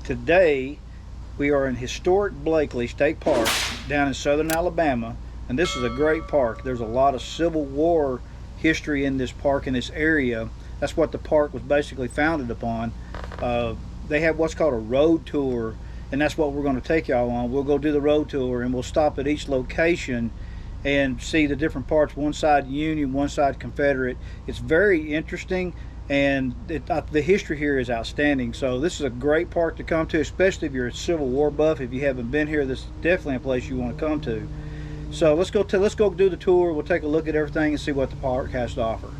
Today, we are in historic Blakeley State Park down in southern Alabama, and this is a great park. There's a lot of Civil War history in this park, in this area. That's what the park was basically founded upon. They have what's called a road tour, and that's what we're going to take y'all on. We'll go do the road tour, and we'll stop at each location and see the different parts. One side Union, one side Confederate. It's very interesting, and the history here is outstanding. So this is a great park to come to, especially if you're a Civil War buff. If you haven't been here, this is definitely a place you want to come to. So let's go do the tour. We'll take a look at everything and see what the park has to offer.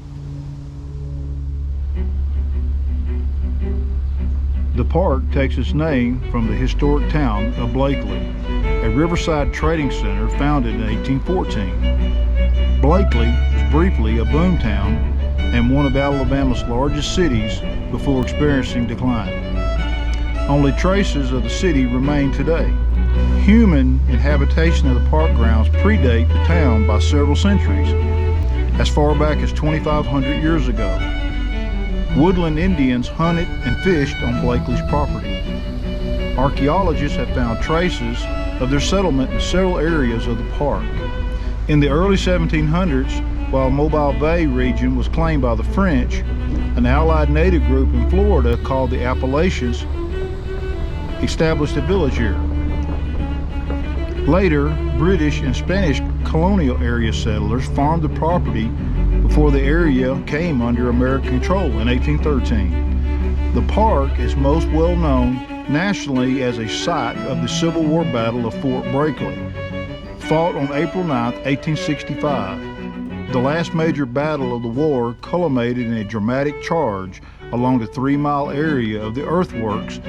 The park takes its name from the historic town of Blakeley, a riverside trading center founded in 1814. Blakeley was briefly a boom town and one of Alabama's largest cities before experiencing decline. Only traces of the city remain today. Human inhabitation of the park grounds predate the town by several centuries, as far back as 2,500 years ago. Woodland Indians hunted and fished on Blakeley's property. Archaeologists have found traces of their settlement in several areas of the park. In the early 1700s, while Mobile Bay region was claimed by the French, an allied native group in Florida called the Appalachians established a village here. Later, British and Spanish colonial area settlers farmed the property before the area came under American control in 1813. The park is most well known nationally as a site of the Civil War Battle of Fort Blakeley, fought on April 9, 1865. The last major battle of the war culminated in a dramatic charge along the 3-mile area of the earthworks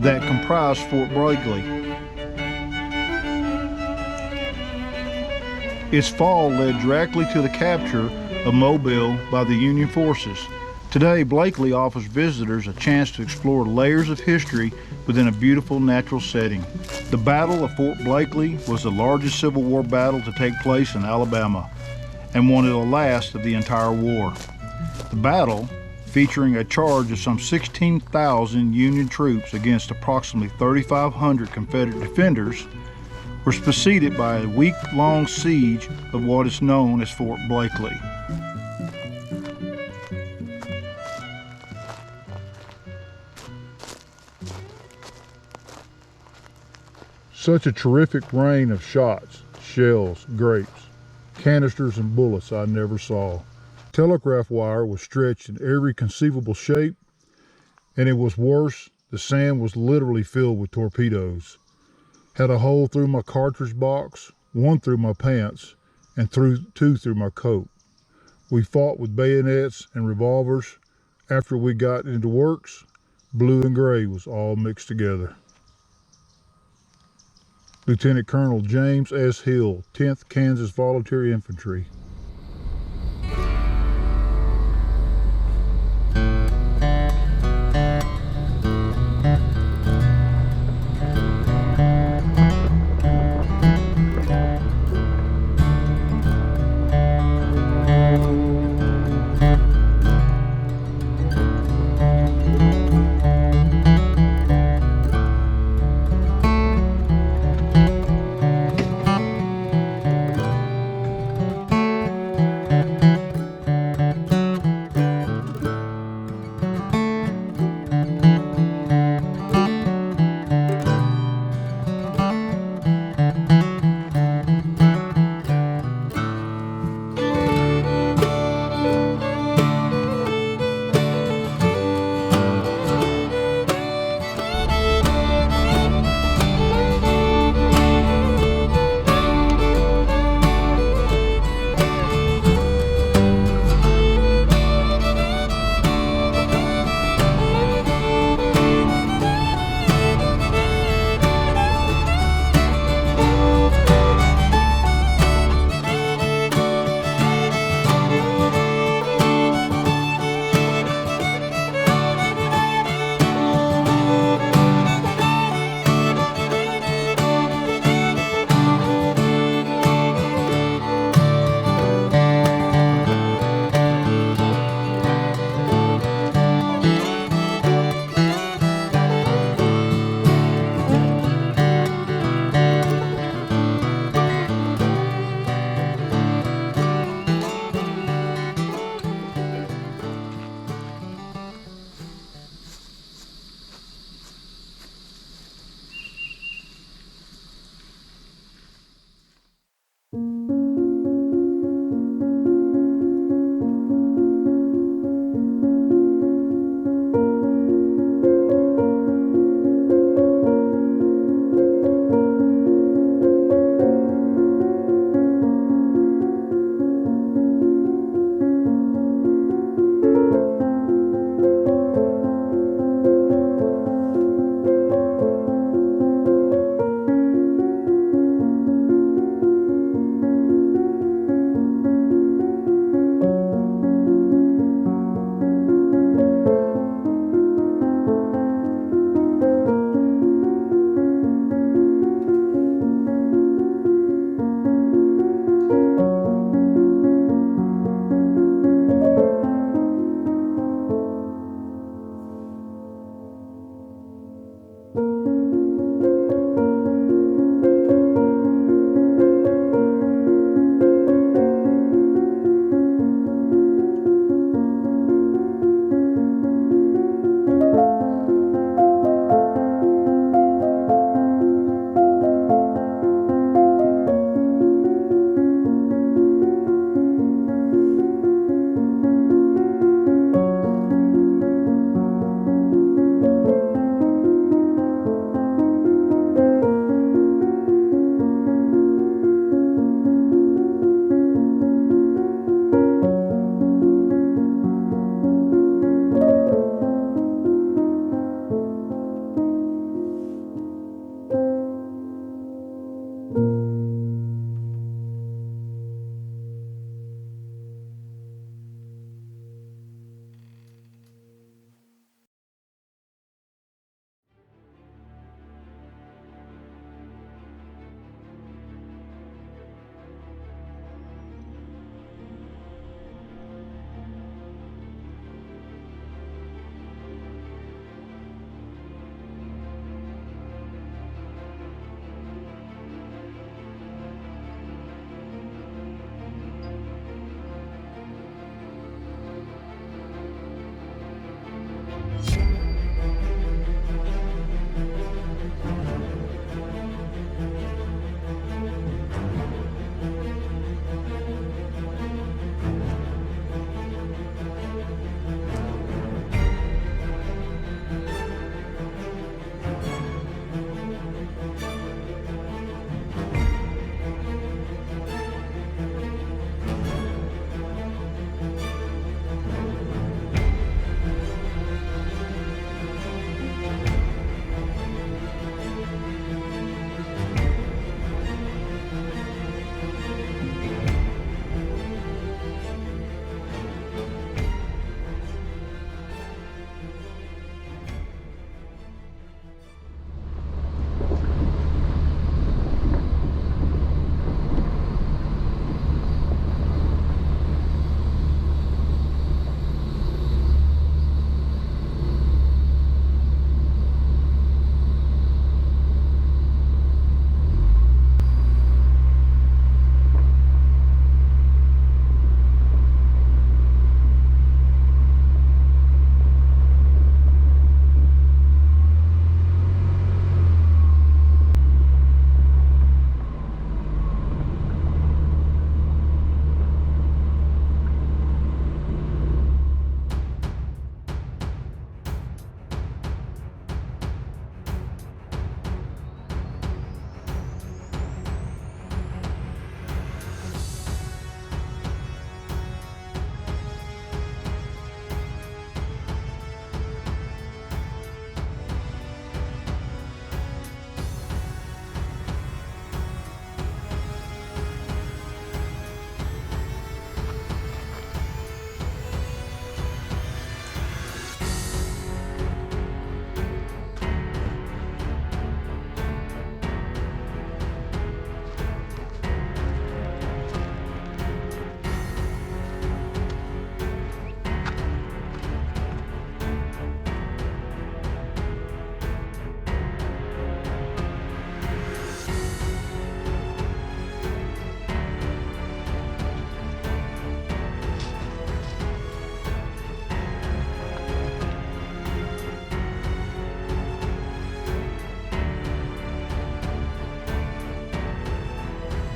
that comprised Fort Blakeley. Its fall led directly to the capture of Mobile by the Union forces. Today, Blakeley offers visitors a chance to explore layers of history within a beautiful natural setting. The Battle of Fort Blakeley was the largest Civil War battle to take place in Alabama, and one of the last of the entire war. The battle, featuring a charge of some 16,000 Union troops against approximately 3,500 Confederate defenders, was preceded by a week-long siege of what is known as Fort Blakeley. Such a terrific rain of shots, shells, grapes, canisters, and bullets I never saw. Telegraph wire was stretched in every conceivable shape, and it was worse, the sand was literally filled with torpedoes. Had a hole through my cartridge box, one through my pants, and two through my coat. We fought with bayonets and revolvers. After we got into works, blue and gray was all mixed together. Lieutenant Colonel James S. Hill, 10th Kansas Volunteer Infantry.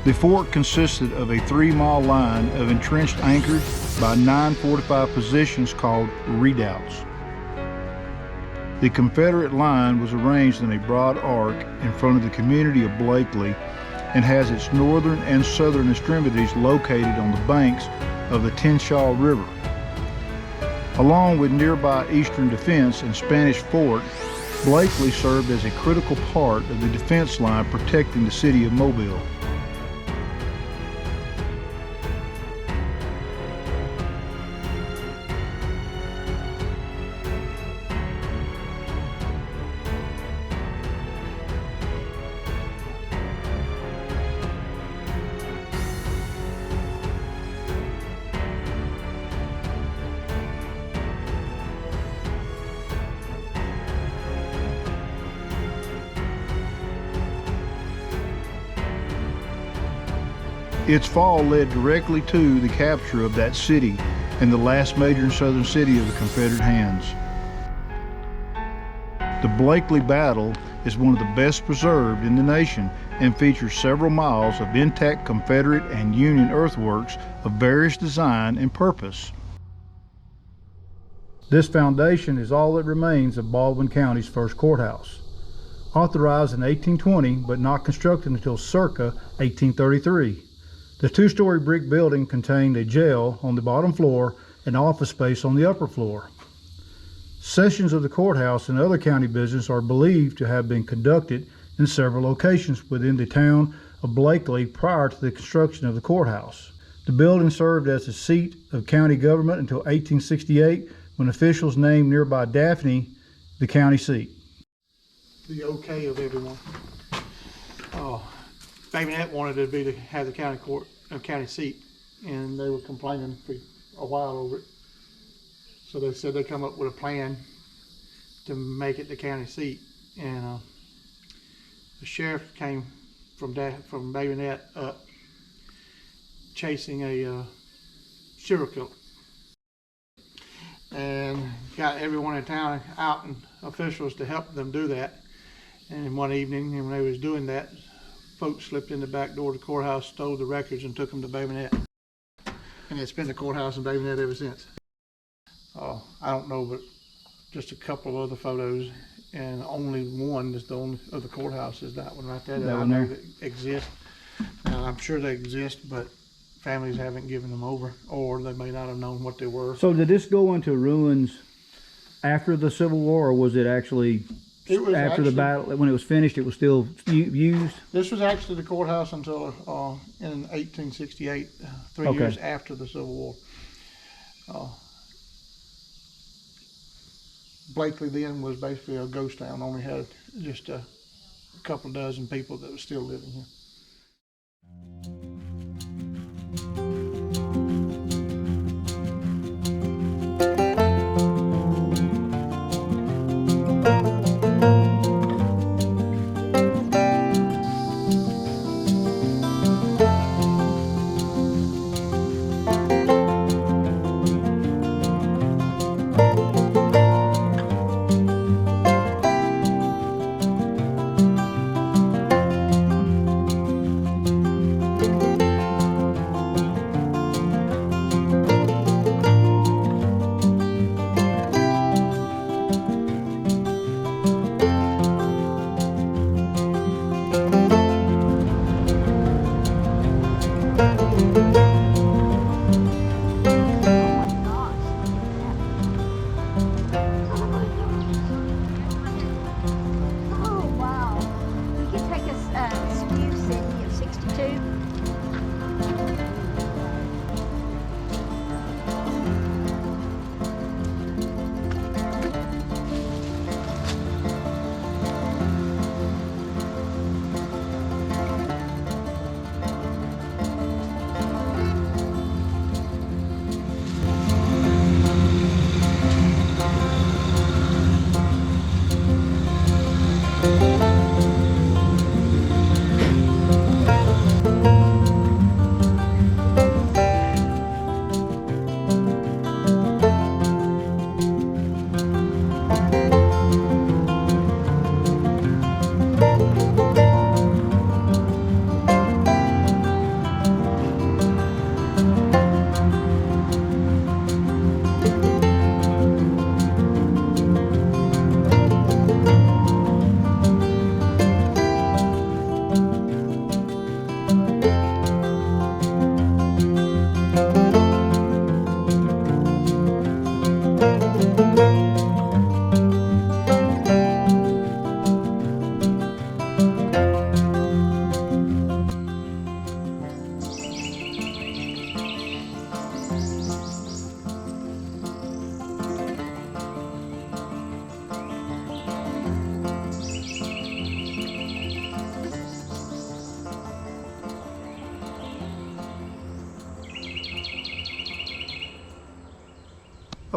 The fort consisted of a 3-mile line of entrenched anchored by 9 fortified positions called redoubts. The Confederate line was arranged in a broad arc in front of the community of Blakeley and has its northern and southern extremities located on the banks of the Tenshaw River. Along with nearby eastern defense and Spanish fort, Blakeley served as a critical part of the defense line protecting the city of Mobile. Its fall led directly to the capture of that city and the last major southern city of the Confederate hands. The Blakeley battle is one of the best preserved in the nation and features several miles of intact Confederate and Union earthworks of various design and purpose. This foundation is all that remains of Baldwin County's first courthouse. Authorized in 1820 but not constructed until circa 1833. The 2-story brick building contained a jail on the bottom floor and office space on the upper floor. Sessions of the courthouse and other county business are believed to have been conducted in several locations within the town of Blakeley prior to the construction of the courthouse. The building served as the seat of county government until 1868, when officials named nearby Daphne the county seat. The okay of everyone. Baby wanted it to have the county court, county seat, and they were complaining for a while over it. So they said they come up with a plan to make it the county seat, and the sheriff came from Baby up chasing a serial killer, and got everyone in town out and officials to help them do that. And one evening, when they was doing that, folks slipped in the back door of the courthouse, stole the records, and took them to Baby. And it's been the courthouse in Baby ever since. I don't know, but just a couple of other photos, and only one is the only of the courthouse is that one right there that I know that exists. Now, I'm sure they exist, but families haven't given them over, or they may not have known what they were. So did this go into ruins after the Civil War, or was it actually after the battle, when it was finished, it was still used? This was actually the courthouse until in 1868, 3 years after the Civil War. Blakeley then was basically a ghost town, only had just a couple dozen people that were still living here.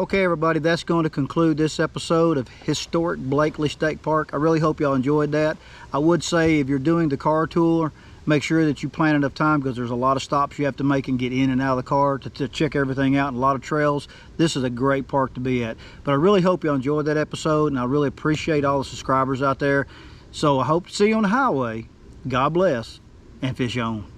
Okay, everybody, that's going to conclude this episode of Historic Blakeley State Park. I really hope y'all enjoyed that. I would say if you're doing the car tour, make sure that you plan enough time, because there's a lot of stops you have to make and get in and out of the car to check everything out, and a lot of trails. This is a great park to be at. But I really hope y'all enjoyed that episode, and I really appreciate all the subscribers out there. So I hope to see you on the highway. God bless, and fish on.